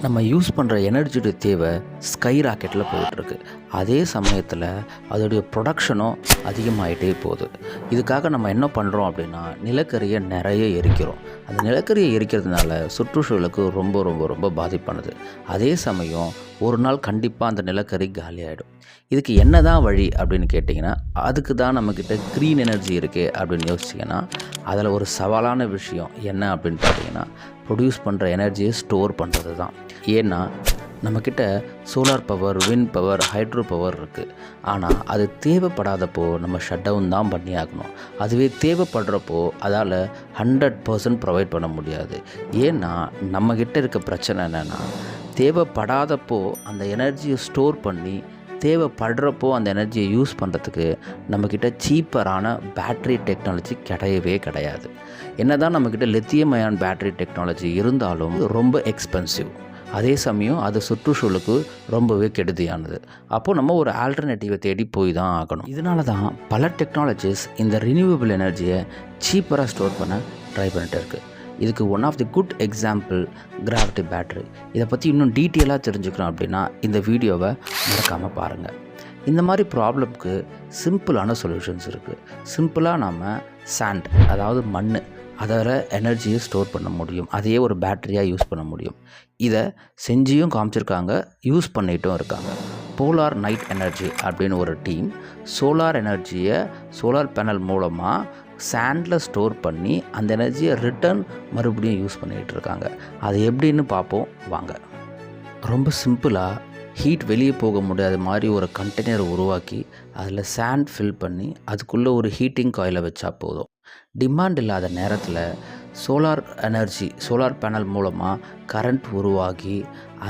நம்ம யூஸ் பண்ணுற எனர்ஜியோட தேவை ஸ்கை ராக்கெட்டில் போயிட்டுருக்கு. அதே சமயத்தில் அதோடைய ப்ரொடக்ஷனும் அதிகமாகிட்டே போகுது. இதுக்காக நம்ம என்ன பண்ணுறோம் அப்படின்னா, நிலக்கரியை நிறைய எரிக்கிறோம். அந்த நிலக்கரியை எரிக்கிறதுனால சுற்றுச்சூழலுக்கு ரொம்ப ரொம்ப ரொம்ப பாதிப்பானது. அதே சமயம் ஒரு நாள் கண்டிப்பாக அந்த நிலக்கரி காலியாகிடும். இதுக்கு என்ன தான் வழி அப்படின்னு கேட்டிங்கன்னா, அதுக்கு தான் நம்மக்கிட்ட க்ரீன் எனர்ஜி இருக்கே அப்படின்னு யோசிச்சிங்கன்னா, அதில் ஒரு சவாலான விஷயம் என்ன அப்படின்னு பார்த்தீங்கன்னா, ப்ரொடியூஸ் பண்ணுற எனர்ஜியை ஸ்டோர் பண்ணுறது தான். ஏன்னா நம்மக்கிட்ட solar power, wind power, hydro power இருக்குது. ஆனால் அது தேவைப்படாதப்போ நம்ம ஷட் டவுன் தான் பண்ணி ஆகணும். அதுவே தேவைப்படுறப்போ அதால் 100% ப்ரொவைட் பண்ண முடியாது. ஏன்னா நம்மக்கிட்ட இருக்க பிரச்சனை என்னென்னா, தேவைப்படாதப்போ அந்த எனர்ஜியை ஸ்டோர் பண்ணி தேவைப்படுறப்போ அந்த எனர்ஜியை யூஸ் பண்ணுறதுக்கு நம்மக்கிட்ட சீப்பரான பேட்ரி டெக்னாலஜி கிடையவே கிடையாது. என்ன தான் நம்மக்கிட்ட லித்தியம் அயான் பேட்ரி டெக்னாலஜி இருந்தாலும் ரொம்ப எக்ஸ்பென்சிவ். அதே சமயம் அது சுற்றுச்சூழலுக்கு ரொம்பவே கெடுதியானது. அப்போது நம்ம ஒரு ஆல்டர்னேட்டிவை தேடி போய் தான் ஆகணும். இதனால தான் பல டெக்னாலஜிஸ் இந்த ரினியூவபிள் எனர்ஜியை சீப்பராக ஸ்டோர் பண்ண ட்ரை பண்ணிட்டு இருக்குது. இதுக்கு one of the good example gravity battery. இதை பற்றி இன்னும் டீட்டெயிலாக தெரிஞ்சுக்கணும் அப்படின்னா இந்த வீடியோவை மறக்காமல் பாருங்கள். இந்த மாதிரி ப்ராப்ளம்க்கு சிம்பிளான சொல்யூஷன்ஸ் இருக்குது. சிம்பிளாக நம்ம சாண்ட், அதாவது மண், அதில் எனர்ஜியை ஸ்டோர் பண்ண முடியும். அதையே ஒரு பேட்டரியாக யூஸ் பண்ண முடியும். இதை செஞ்சியும் காமிச்சிருக்காங்க, யூஸ் பண்ணிட்டும் இருக்காங்க. போலார் நைட் எனர்ஜி அப்படின்னு ஒரு டீம் சோலார் எனர்ஜியை சோலார் பேனல் மூலமாக சாண்டில் ஸ்டோர் பண்ணி அந்த எனர்ஜியை ரிட்டர்ன் மறுபடியும் யூஸ் பண்ணிகிட்டு இருக்காங்க. அது எப்படின்னு பார்ப்போம் வாங்க. ரொம்ப சிம்பிளாக ஹீட் வெளியே போக முடியாத மாதிரி ஒரு கண்டெய்னர் உருவாக்கி அதில் சாண்ட் ஃபில் பண்ணி அதுக்குள்ளே ஒரு ஹீட்டிங் காயிலை வச்சா போதும். டிமாண்ட் இல்லாத நேரத்தில் சோலார் எனர்ஜி, சோலார் பேனல் மூலமாக கரண்ட் உருவாகி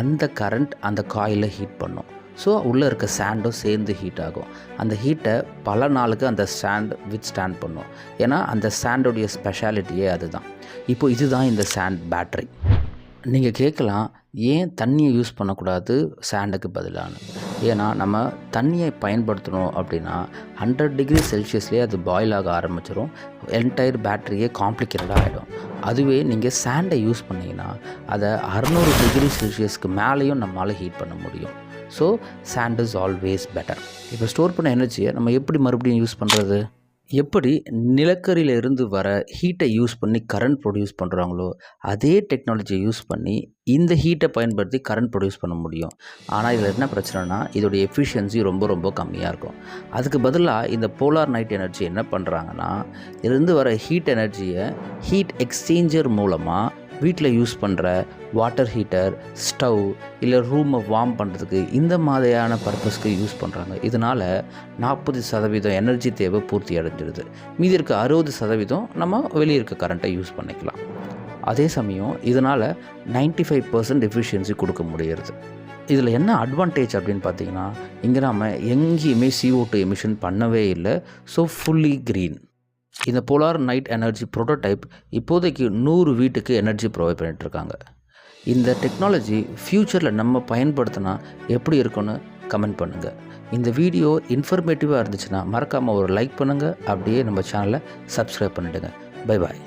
அந்த கரண்ட் அந்த காயிலை ஹீட் பண்ணும். ஸோ உள்ளே இருக்க சாண்டும் சேர்ந்து ஹீட் ஆகும். அந்த ஹீட்டை பல நாளுக்கு அந்த சாண்ட் வித் ஸ்டாண்ட் பண்ணும். ஏன்னா அந்த சாண்டோடைய ஸ்பெஷாலிட்டியே அதுதான். இப்போது இதுதான் இந்த சாண்ட் பேட்ரி. நீங்கள் கேட்கலாம், ஏன் தண்ணியை யூஸ் பண்ணக்கூடாது சாண்டுக்கு பதிலான? ஏன்னா நம்ம தண்ணியை பயன்படுத்தணும் அப்படின்னா 100 டிகிரி செல்சியஸ்லேயே அது பாயில் ஆக ஆரம்பிச்சிடும். என்டையர் பேட்டரியே காம்ப்ளிகேட்டடாக ஆகிடும். அதுவே நீங்கள் சாண்டை யூஸ் பண்ணிங்கன்னா அதை 600 டிகிரி செல்சியஸ்க்கு மேலேயும் நம்மளால் ஹீட் பண்ண முடியும். So sand is always better. இப்போ ஸ்டோர் பண்ண எனர்ஜியை நம்ம எப்படி மறுபடியும் யூஸ் பண்ணுறது? எப்படி நிலக்கரியிலிருந்து வர ஹீட்டை யூஸ் பண்ணி கரண்ட் ப்ரொடியூஸ் பண்ணுறாங்களோ அதே டெக்னாலஜியை யூஸ் பண்ணி இந்த ஹீட்டை பயன்படுத்தி கரண்ட் ப்ரொடியூஸ் பண்ண முடியும். ஆனால் இதில் என்ன பிரச்சனைனா, இதோடைய எஃபிஷியன்சி ரொம்ப ரொம்ப கம்மியாக இருக்கும். அதுக்கு பதிலாக இந்த போலார் நைட் எனர்ஜி என்ன பண்ணுறாங்கன்னா, இதிலிருந்து வர ஹீட் எனர்ஜியை ஹீட் எக்ஸ்சேஞ்சர் மூலமாக வீட்டில் யூஸ் பண்ணுற வாட்டர் ஹீட்டர், ஸ்டவ், இல்லை ரூமை வார்ம் பண்ணுறதுக்கு இந்த மாதிரியான பர்பஸ்க்கு யூஸ் பண்ணுறாங்க. இதனால் 40% எனர்ஜி தேவை பூர்த்தி அடைஞ்சிடுது. மீதி இருக்க 60% நம்ம வெளியே இருக்க கரண்ட்டை யூஸ் பண்ணிக்கலாம். அதே சமயம் இதனால் 95% எஃபிஷியன்சி கொடுக்க முடிகிறது. இதில் என்ன அட்வான்டேஜ் அப்படின்னு பார்த்தீங்கன்னா, இங்கே நாம் எங்கேயுமே CO2 எமிஷன் பண்ணவே இல்லை. So fully green. இந்த போலார் நைட் எனர்ஜி ப்ரோட்டோடைப் இப்போதைக்கு 100 வீட்டுக்கு எனர்ஜி ப்ரொவைட் பண்ணிகிட்ருக்காங்க. இந்த டெக்னாலஜி ஃப்யூச்சரில் நம்ம பயன்படுத்தினா எப்படி இருக்குன்னு கமெண்ட் பண்ணுங்கள். இந்த வீடியோ இன்ஃபர்மேட்டிவாக இருந்துச்சுன்னா மறக்காமல் ஒரு லைக் பண்ணுங்கள். அப்படியே நம்ம சேனலை சப்ஸ்கிரைப் பண்ணிவிடுங்க. Bye bye.